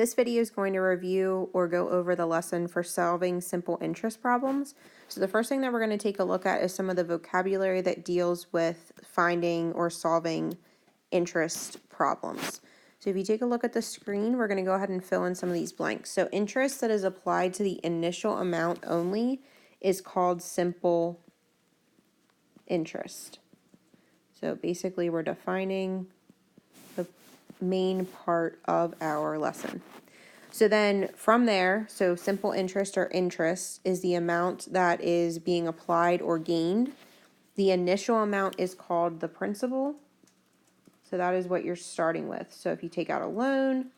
This video is going to review or go over the lesson for solving simple interest problems. So the first thing that we're going to take a look at is some of the vocabulary that deals with finding or solving interest problems. So if you take a look at the screen, we're going to go ahead and fill in some of these blanks. So interest that is applied to the initial amount only is called simple interest. So basically we're defining the main part of our lesson. So then from there, so simple interest or interest is the amount that is being applied or gained. The initial amount is called the principal. So that is what you're starting with. So if you take out a loan,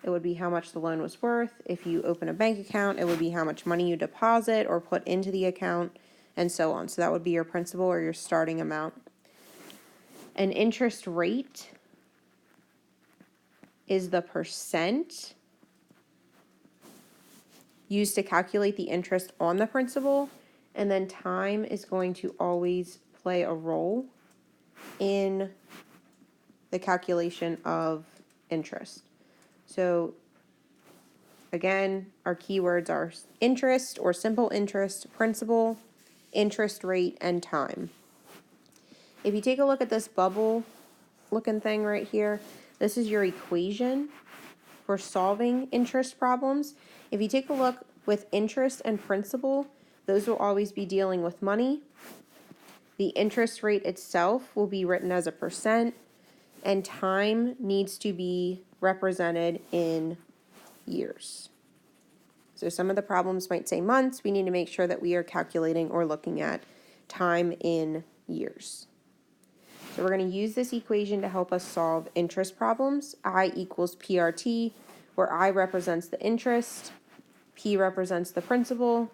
it would be how much the loan was worth. If you open a bank account, it would be how much money you deposit or put into the account, and so on. So that would be your principal or your starting amount. An interest rate is the percent used to calculate the interest on the principal, and then time is going to always play a role in the calculation of interest. So again, our keywords are interest or simple interest, principal, interest rate, and time. If you take a look at this bubble looking thing right here, this is your equation for solving interest problems. If you take a look with interest and principal, those will always be dealing with money. The interest rate itself will be written as a percent, and time needs to be represented in years. So some of the problems might say months. We need to make sure that we are calculating or looking at time in years. So we're going to use this equation to help us solve interest problems. I equals PRT, where I represents the interest, P represents the principal,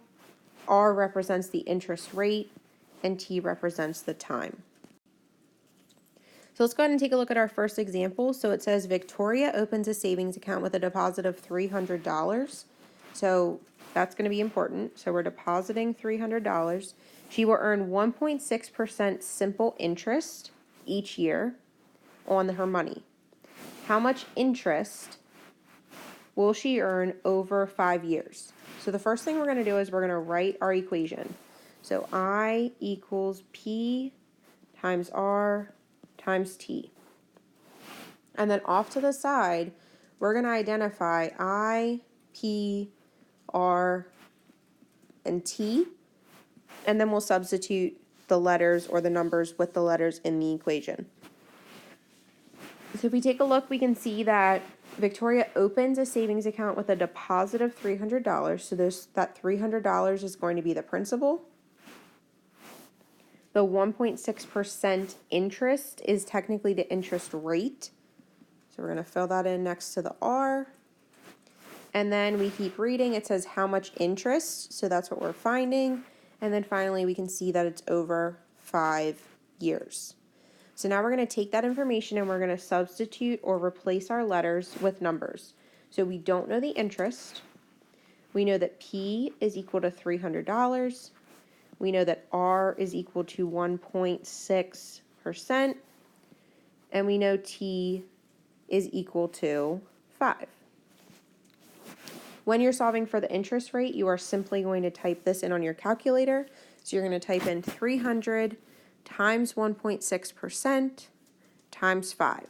R represents the interest rate, and T represents the time. So let's go ahead and take a look at our first example. So it says Victoria opens a savings account with a deposit of $300. So that's going to be important. So we're depositing $300. She will earn 1.6% simple interest each year on her money. How much interest will she earn over 5 years? So the first thing we're going to do is we're going to write our equation. So I equals P times R times T. And then off to the side, we're going to identify I, P, R, and T, and then we'll substitute the letters or the numbers with the letters in the equation. So if we take a look, we can see that Victoria opens a savings account with a deposit of $300. So that $300 is going to be the principal. The 1.6% interest is technically the interest rate. So we're going to fill that in next to the R. And then we keep reading. It says how much interest. So that's what we're finding. And then finally, we can see that it's over 5 years. So now we're going to take that information and we're going to substitute or replace our letters with numbers. So we don't know the interest. We know that P is equal to $300. We know that R is equal to 1.6%. And we know T is equal to 5. When you're solving for the interest rate, you are simply going to type this in on your calculator. So you're going to type in 300 times 1.6% times 5.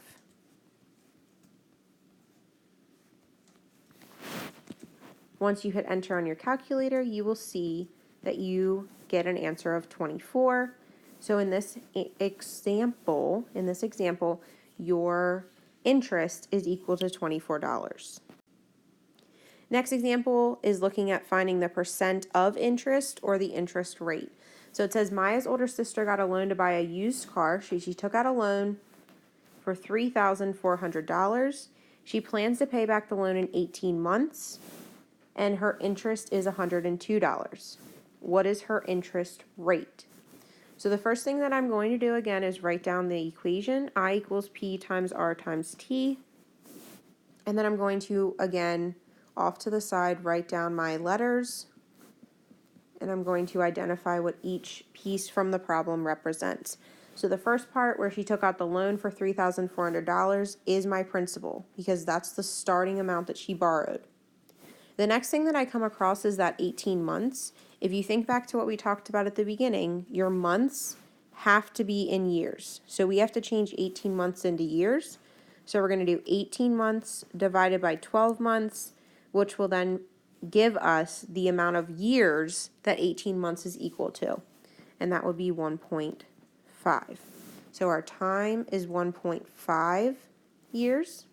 Once you hit enter on your calculator, you will see that you get an answer of 24. So in this example, your interest is equal to $24. Next example is looking at finding the percent of interest or the interest rate. So it says Maya's older sister got a loan to buy a used car. She took out a loan for $3,400. She plans to pay back the loan in 18 months, and her interest is $102. What is her interest rate? So the first thing that I'm going to do again is write down the equation. I equals P times R times T. And then I'm going to, again, off to the side, write down my letters. And I'm going to identify what each piece from the problem represents. So the first part where she took out the loan for $3,400 is my principal because that's the starting amount that she borrowed. The next thing that I come across is that 18 months. If you think back to what we talked about at the beginning, your months have to be in years. So we have to change 18 months into years. So we're going to do 18 months divided by 12 months, which will then give us the amount of years that 18 months is equal to. And that would be 1.5. So our time is 1.5 years.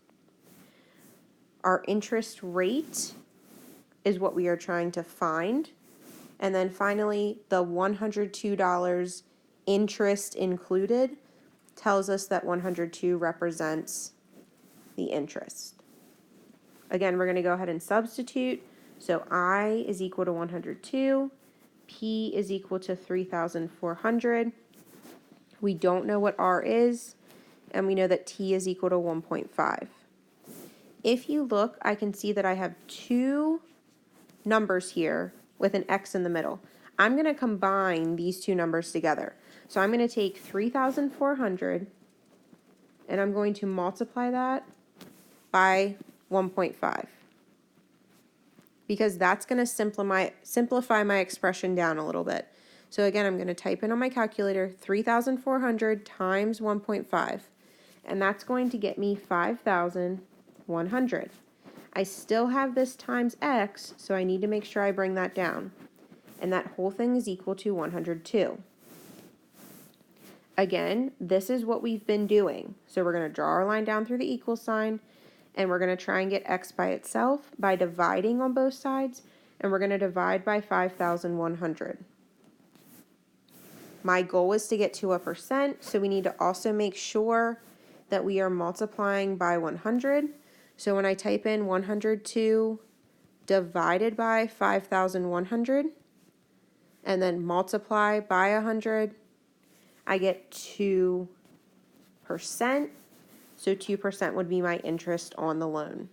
Our interest rate is what we are trying to find. And then finally, the $102 interest included tells us that 102 represents the interest. Again, we're going to go ahead and substitute. So I is equal to 102. P is equal to 3,400. We don't know what R is, and we know that T is equal to 1.5. If you look, I can see that I have two numbers here with an X in the middle. I'm going to combine these two numbers together. So I'm going to take 3,400 and I'm going to multiply that by 1.5 because that's going to simplify my expression down a little bit. So again, I'm going to type in on my calculator 3,400 times 1.5, and that's going to get me 5,100. I still have this times X, so I need to make sure I bring that down. And that whole thing is equal to 102. Again, this is what we've been doing. So we're going to draw our line down through the equal sign, and we're going to try and get X by itself by dividing on both sides, and we're going to divide by 5,100. My goal is to get to a percent, so we need to also make sure that we are multiplying by 100. So when I type in 102 divided by 5,100 and then multiply by 100, I get 2%. So 2% would be my interest on the loan.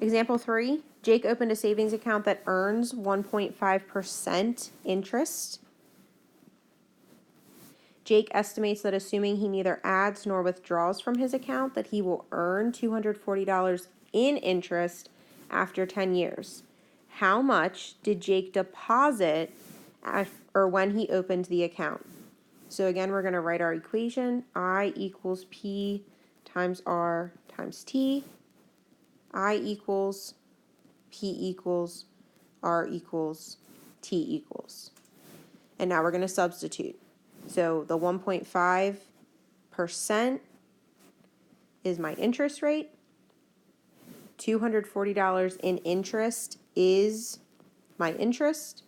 Example 3, Jake opened a savings account that earns 1.5% interest. Jake estimates that assuming he neither adds nor withdraws from his account, that he will earn $240 in interest after 10 years. How much did Jake deposit or when he opened the account? So again, we're going to write our equation. I equals P times R times T. I equals P equals R equals T equals. And now we're going to substitute. So the 1.5% is my interest rate. $240 in interest is my interest.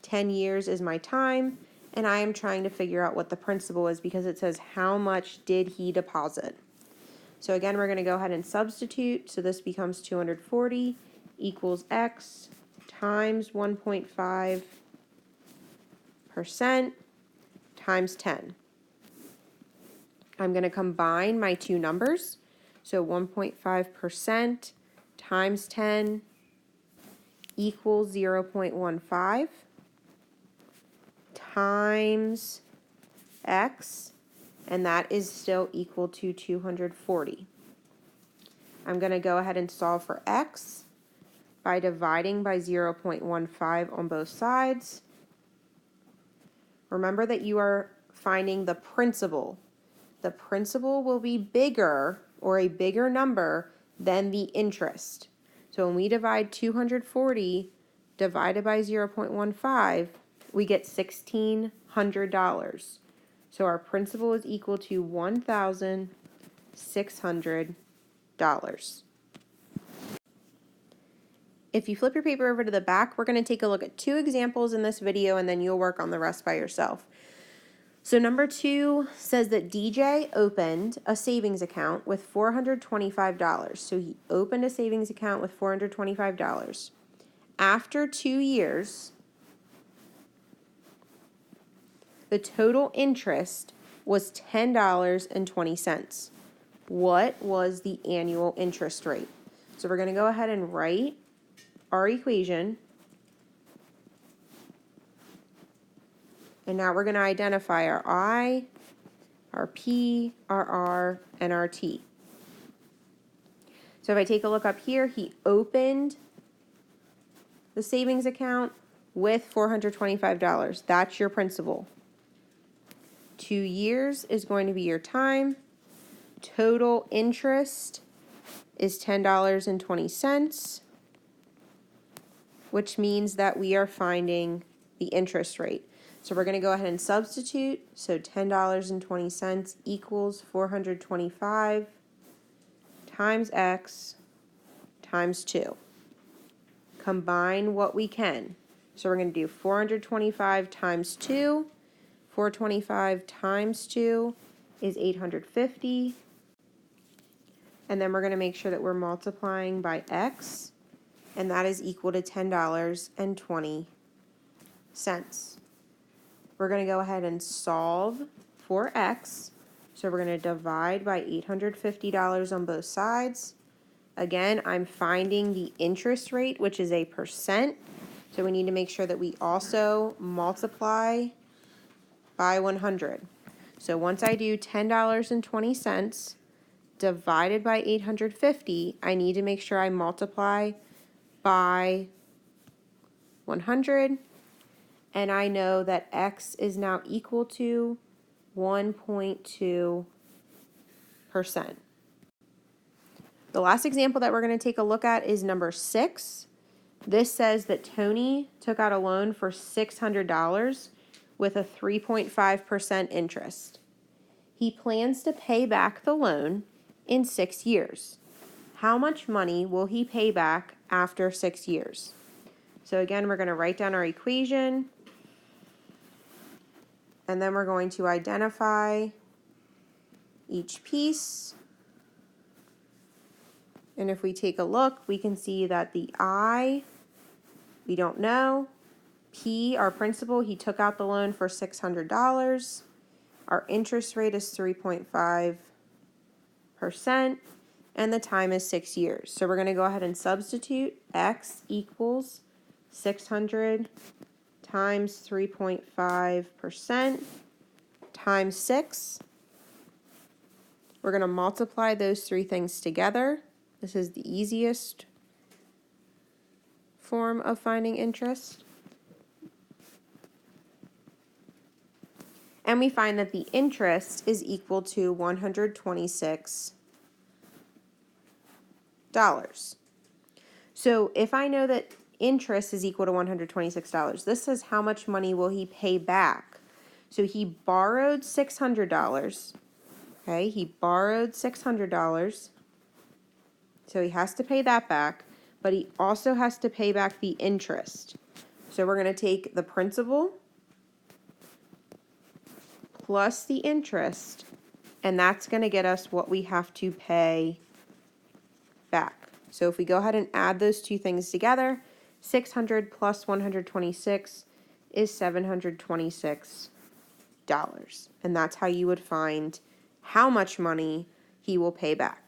10 years is my time. And I am trying to figure out what the principal is because it says how much did he deposit. So again, we're going to go ahead and substitute. So this becomes 240 equals X times 1.5% times 10. I'm going to combine my two numbers. So 1.5% times 10 equals 0.15 times X, and that is still equal to 240. I'm going to go ahead and solve for X by dividing by 0.15 on both sides. Remember that you are finding the principal. The principal will be bigger or a bigger number than the interest. So when we divide 240 divided by 0.15, we get $1,600. So our principal is equal to $1,600. If you flip your paper over to the back, we're going to take a look at two examples in this video, and then you'll work on the rest by yourself. So number 2 says that DJ opened a savings account with $425. So he opened a savings account with $425. After 2 years, the total interest was $10.20. What was the annual interest rate? So we're going to go ahead and write our equation. And now we're going to identify our I, our P, our R, and our T. So if I take a look up here, he opened the savings account with $425. That's your principal. 2 years is going to be your time. Total interest is $10.20, which means that we are finding the interest rate. So we're going to go ahead and substitute. So $10.20 equals 425 times X times 2. Combine what we can. So we're going to do 425 times 2. 425 times 2 is 850. And then we're going to make sure that we're multiplying by X, and that is equal to $10.20. We're going to go ahead and solve for X. So we're going to divide by $850 on both sides. Again, I'm finding the interest rate, which is a percent. So we need to make sure that we also multiply by 100. So once I do $10.20 divided by 850, I need to make sure I multiply by 100. And I know that X is now equal to 1.2%. The last example that we're going to take a look at is number 6. This says that Tony took out a loan for $600 with a 3.5% interest. He plans to pay back the loan in 6 years. How much money will he pay back after 6 years? So again, we're going to write down our equation, and then we're going to identify each piece. And if we take a look, we can see that the I, we don't know. P, our principal, he took out the loan for $600. Our interest rate is 3.5%, and the time is 6 years. So we're going to go ahead and substitute. X equals 600 times 3.5% times 6. We're going to multiply those three things together. This is the easiest form of finding interest. And we find that the interest is equal to $126. So if I know that interest is equal to $126, this says how much money will he pay back. So he borrowed $600. Okay, he borrowed $600. So he has to pay that back, but he also has to pay back the interest. So we're going to take the principal plus the interest, and that's going to get us what we have to pay back. So if we go ahead and add those two things together, 600 plus 126 is $726. And that's how you would find how much money he will pay back.